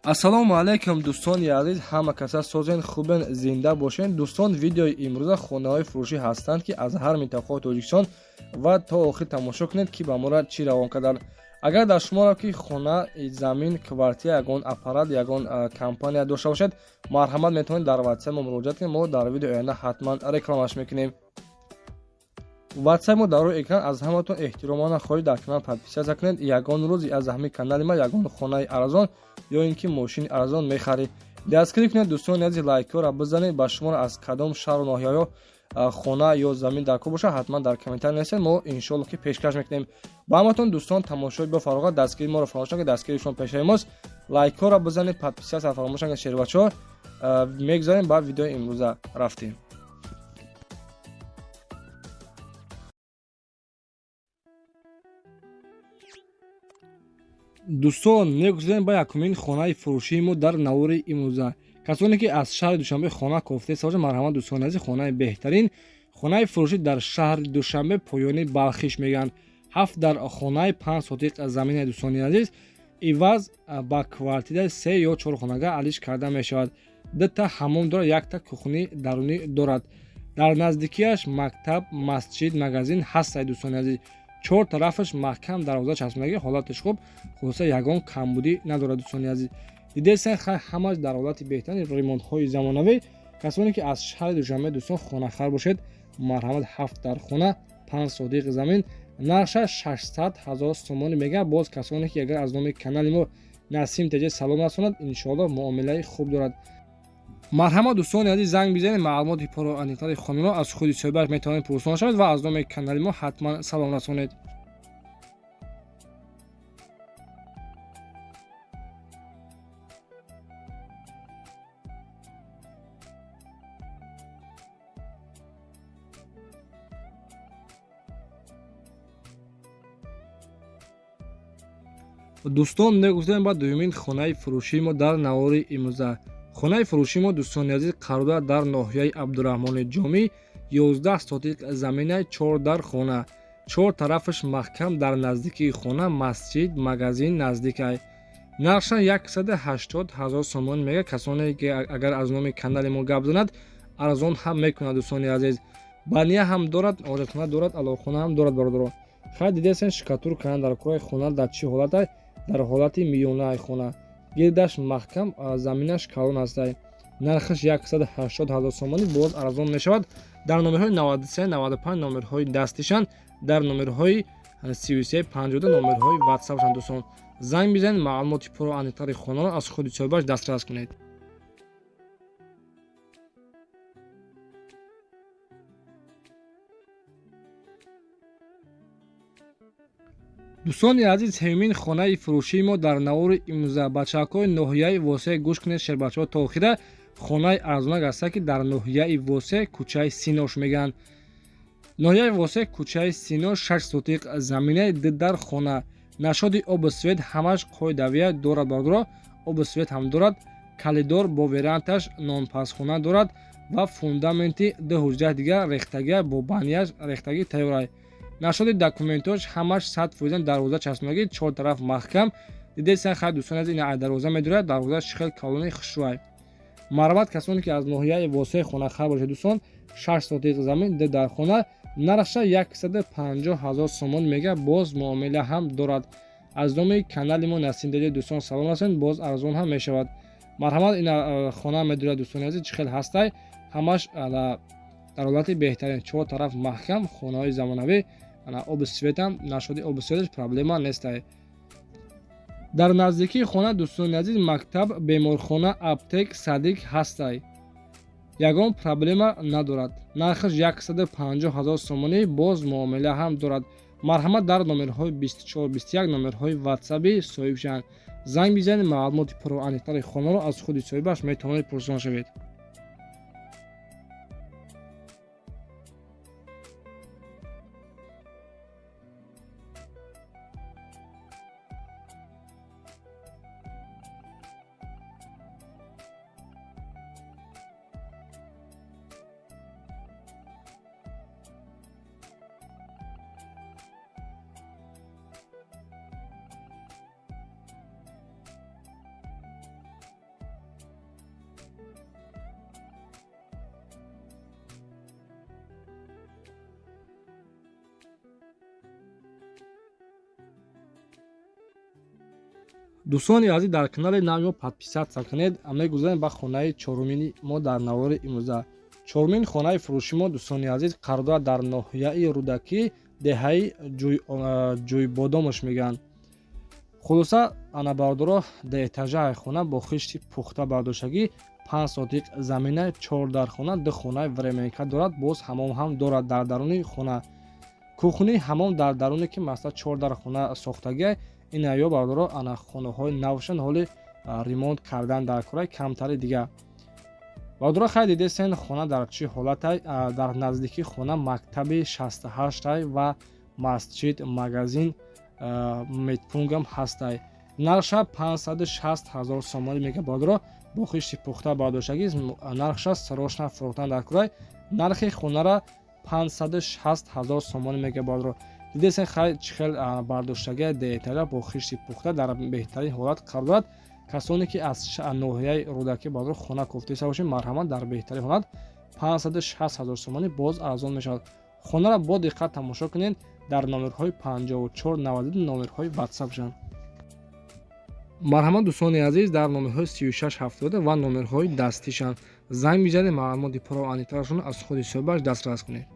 ассалому алайкум дӯстони азиз, ҳама каса созен хубен, зинда бошен. дӯстон, видеои имрӯза хонаҳои фурӯшӣ ҳастанд ки аз ҳар минтақаҳои Тоҷикистон ва то охир тамошо кунед ки ба мора чӣ равон карданд. агар дар шуморо ки хона, замин, квартира, ягон аппарат, ягон компания дошта бошед, марҳамат метавонед дар ватсап мо муроҷиат кунед. мо дар видеои оянда ҳатман рекламаш мекунем. ватсап мо дар рӯи экран. аз ҳаматон эҳтиромона хоҳиш дар канал подписатсия кунед. ягон рӯзи аз ҳамин канали ма ягон хонаи арзон ё ин ки мошини арзон мехаред, дастгирӣ кунед. дӯстони азиз, лайкҳоро бизанед. ба шуморо аз кадом шаҳру ноҳияҳо хона ё замин дар кор бошад, ҳатман дар комментар нависед. мо иншоалло ки пешкаш мекунем. ба ҳаматон дӯстон, тамошои бафароғат, дастгирии моро фаромӯш накунед. дастгирии шумо пешаи мост. лайкҳоро бизанед, подписатсия фаромӯш накунед. шербачаҳо мегзарем ба видеои имрӯза рафтем. дӯстон, мегузарем ба якумин хонаи фурӯшии мо дар навори имрӯза. касоне ки аз шаҳри душанбе хона кофта истафода бошанд, марҳамат дӯстони азиз, хонаи беҳтарин хонаи фурӯшӣ дар шаҳри душанбе поёни балхиш мегӯянд. 7 дар хонаи 5 сотиқ заминаи дӯстони азиз иваз ба квартираи 3 ё 4 хонага алиш карда мешавад. 2 ҳаммом дорад, 1 кухни дарунӣ дорад. дар наздикиаш мактаб, масҷид, магазин ҳастаи дӯстони азиз. 4 тарафаш маҳкам дарвоза часпондагӣ, ҳолатиш хуб, хулоса ягон камбудӣ надорад дӯстони азиз. дидесен ҳамаш дар ҳолати беҳтарин, ремонтҳои замонавӣ. касоне ки аз шаҳри душанбе дӯстон хонахар бошед, марҳамат 7 дар хона 5 сотиқ замин, нарша 600 000 сомонӣ мегӯяд. боз касоне ки агар аз номи канали мо Насим Теҷа салом расонад, иншоалло муомилаи хуб дорад. марҳамат дӯстони азиз, занг бизанед. маълумоти поро аниқтари хонаро аз худи соҳибаш метавонед пурсона шавед ва аз номи канали мо ҳатман салом расонед. дӯстон, мегузарем ба дуюмин хонаи фурӯшии мо дар навори имрӯза. хонаи фурӯшии мо дӯстони азиз қарор дорад дар ноҳияи Абдураҳмони Ҷомӣ, 11 сотиқ заминаи 4 дар хона. 4 тарафаш маҳкам, дар наздикии хона масҷид, магазин наздикай. нарша 180 000 сомон мегӯяд. касоне ки агар аз номи канали мо гап занад, арзон ҳам мекунад дӯстони азиз. бания ҳам дорад, оҷатхона дорад, аловхона ҳам дорад бародаро. хай дидесен шкатуркаан дар кораи хона дар чӣ ҳолатай? дар ҳолати миёнаи хона. гирдаш маҳкам, заминаш калон астай. нархаш 180 000 сомонӣ, боз арзон мешавад. дар номерҳои 93 95 номерҳои дастишанд, дар номерҳои 33 52 номерҳои ватсапшанд. дӯстон, занг бизанед, маълумоти пурро аниқтари хонаро аз худи соҳибаш дастрас кунед. дӯстони азиз, ҳемин хонаи фурӯшии мо дар навори имрӯза. бачаҳакҳои ноҳияи Восеъ гӯш кунед, шербачаҳо то охира. хонаи арзонак аста ки дар ноҳияи Восеъ, кӯчаи Синош мегӯянд. ноҳияи Восеъ, кӯчаи Синош, 6 сотиқ заминаи 2 дар хона. нашоди оби свет ҳамаш қоидавия дорад бародаро. оби свет ҳам дорад, калидор бо верандаш, нонпасхона дорад ва фундаменти 2 ҳуҷраи дигар рехтагия бо банияш рехтагӣ тайёрай. нашоди документош ҳамаш 100% дарвоза часпондагӣ, 4 тараф маҳкам. дидесен хай дӯстони азиз, ин дарвоза медорад, дарвозааш хел калони хушрӯай. марҳамат касоне ки аз ноҳияи Восеъ хонахар бошед дӯстон, 6 сотиқ замин, 2 дар хона, нарша 150 000 сомон мегӯяд. боз муомила ҳам дорад. аз номи канали мо Насим Теҷа дӯстон салом расонед, боз арзон ҳам мешавад. марҳамат, ин хона медорад дӯстони азиз, чӣ хел ҳастай? ҳамаш дар ҳолати беҳтарин, 4 тараф маҳкам, хонаҳои замонавӣ, оби светам, нашоди оби светаш проблема нестай. дар наздикии хона дӯстони азиз, мактаб, беморхона, аптек, садик ҳастай. ягон проблема надорад. нархаш 150 000 сомонӣ, боз муомила ҳам дорад. марҳамат, дар номерҳои 24-21 номерҳои ватсаби соҳибшанд. занг бизанед, маълумоти пурро аниқтари хонаро аз худи соҳибаш метавонед пурсона шавед. дӯстони азиз, дар канали Намо подписатсия кунед. Мегузарем ба хонаи чорумини мо дар навори имрӯза. Чорумин хонаи фурӯши мо, дӯстони азиз, қарор дорад дар ноҳияи Рӯдакӣ, деҳаи Ҷӯйбодомаш мегӯянд. Хулоса ана бардоро деэтажаи хона бо хишти пухта бардоштагӣ, 5 сотиқ замина, 4 дар хона, 2 хонаи временка дорад. Боз ҳамом ҳам дорад дар даруни хона. Кухни ҳамом дар даруне ки масалан 4 дар хона сохтагӣ, ин ё бардоро ана хонаҳои навшан ҳоли ремонт кардан дар кораи камтари дига. Бардоро хай дидесен хона дар чӣ ҳолатай. Дар наздикии хона мактаби 68 ва масҷид, магазин, медпунктам ҳастай. Нарша 560 000 сомонӣ мега. Бардоро бо хишти пухта бардоштагӣ, нарша срочно фурӯхтан дар кораи нархи хонара 560 000 сомонӣ мега. Бардоро дидесен хай чӣ хел бардоштагӣ деэтажа бо хишти пухта дар беҳтарин ҳолат қарор дорад. касоне ки аз ноҳияи Рӯдакӣ бардоро хона кофтиса бошед, марҳамат, дар беҳтарин ҳолат 560 000 сомонӣ боз арзон мешавад. хонара бо диққат тамошо кунед. дар номерҳои 5492 номерҳои WhatsApp шан. марҳамат дӯстони азиз, дар номерҳои 3670 ва номерҳои дастишан занг бизанед, маълумоти пурра ва аниқтарашонро аз худи соҳибаш дастрас кунед.